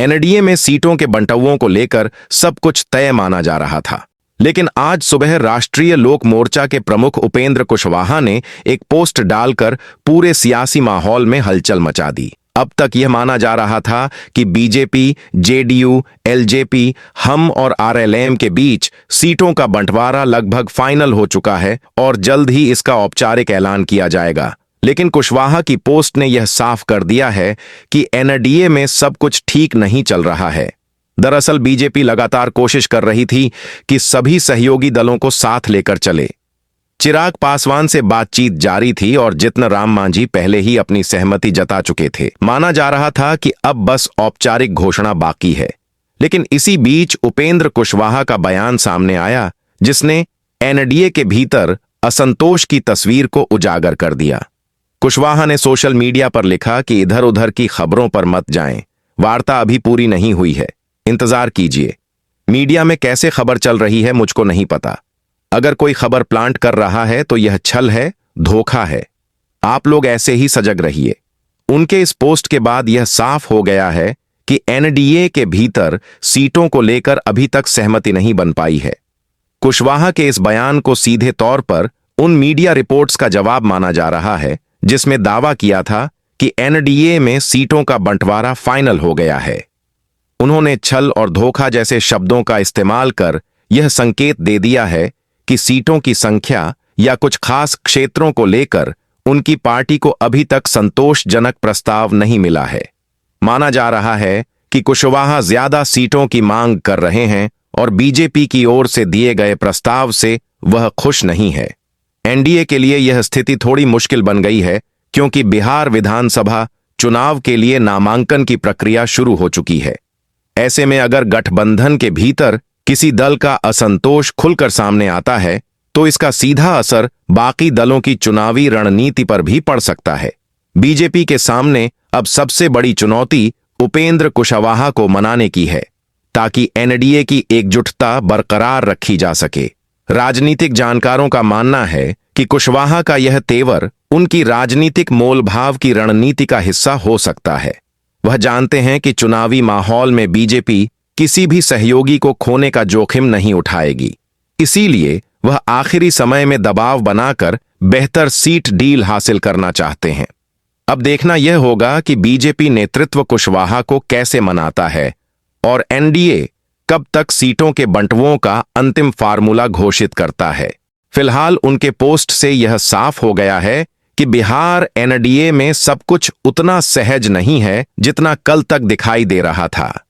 NDA में सीटों के बंटुओं को लेकर सब कुछ तय माना जा रहा था। लेकिन आज सुबह राष्ट्रीय लोक मोर्चा के प्रमुख उपेंद्र कुशवाहा ने एक पोस्ट डालकर पूरे सियासी माहौल में हलचल मचा दी। अब तक यह माना जा रहा था कि बीजेपी, जेडीयू, एलजेपी, हम और आरएलएम के बीच सीटों का बंटवारा लगभग फाइनल हो चुका है और जल्द ही इसका औपचारिक ऐलान किया जाएगा। लेकिन कुशवाहा की पोस्ट ने यह साफ कर दिया है कि एनडीए में सब कुछ ठीक नहीं चल रहा है। दरअसल बीजेपी लगातार कोशिश कर रही थी कि सभी सहयोगी दलों को साथ लेकर चले। चिराग पासवान से बातचीत जारी थी और जितन राम मांझी पहले ही अपनी सहमति जता चुके थे। माना जा रहा था कि अब बस औपचारिक घोषणा बाकी है। लेकिन इसी बीच उपेंद्र कुशवाहा का बयान सामने आया, जिसने एनडीए के भीतर असंतोष की तस्वीर को उजागर कर दिया। कुशवाहा ने सोशल मीडिया पर लिखा कि इधर उधर की खबरों पर मत जाएं, वार्ता अभी पूरी नहीं हुई है, इंतजार कीजिए। मीडिया में कैसे खबर चल रही है मुझको नहीं पता। अगर कोई खबर प्लांट कर रहा है तो यह छल है, धोखा है। आप लोग ऐसे ही सजग रहिए। उनके इस पोस्ट के बाद यह साफ हो गया है कि एनडीए के भीतर सीटों को लेकर अभी तक सहमति नहीं बन पाई है। कुशवाहा के इस बयान को सीधे तौर पर उन मीडिया रिपोर्ट्स का जवाब माना जा रहा है जिसमें दावा किया था कि एनडीए में सीटों का बंटवारा फाइनल हो गया है। उन्होंने छल और धोखा जैसे शब्दों का इस्तेमाल कर यह संकेत दे दिया है कि सीटों की संख्या या कुछ खास क्षेत्रों को लेकर उनकी पार्टी को अभी तक संतोषजनक प्रस्ताव नहीं मिला है। माना जा रहा है कि कुशवाहा ज्यादा सीटों की मांग कर रहे हैं और बीजेपी की ओर से दिए गए प्रस्ताव से वह खुश नहीं है। एनडीए के लिए यह स्थिति थोड़ी मुश्किल बन गई है क्योंकि बिहार विधानसभा चुनाव के लिए नामांकन की प्रक्रिया शुरू हो चुकी है। ऐसे में अगर गठबंधन के भीतर किसी दल का असंतोष खुलकर सामने आता है तो इसका सीधा असर बाकी दलों की चुनावी रणनीति पर भी पड़ सकता है। बीजेपी के सामने अब सबसे बड़ी चुनौती उपेंद्र कुशवाहा को मनाने की है ताकि एनडीए की एकजुटता बरकरार रखी जा सके। राजनीतिक जानकारों का मानना है कि कुशवाहा का यह तेवर उनकी राजनीतिक मोलभाव की रणनीति का हिस्सा हो सकता है। वह जानते हैं कि चुनावी माहौल में बीजेपी किसी भी सहयोगी को खोने का जोखिम नहीं उठाएगी। इसीलिए वह आखिरी समय में दबाव बनाकर बेहतर सीट डील हासिल करना चाहते हैं। अब देखना यह होगा कि बीजेपी नेतृत्व कुशवाहा को कैसे मनाता है और एनडीए कब तक सीटों के बंटुओं का अंतिम फार्मूला घोषित करता है। फिलहाल उनके पोस्ट से यह साफ हो गया है कि बिहार एनडीए में सब कुछ उतना सहज नहीं है जितना कल तक दिखाई दे रहा था।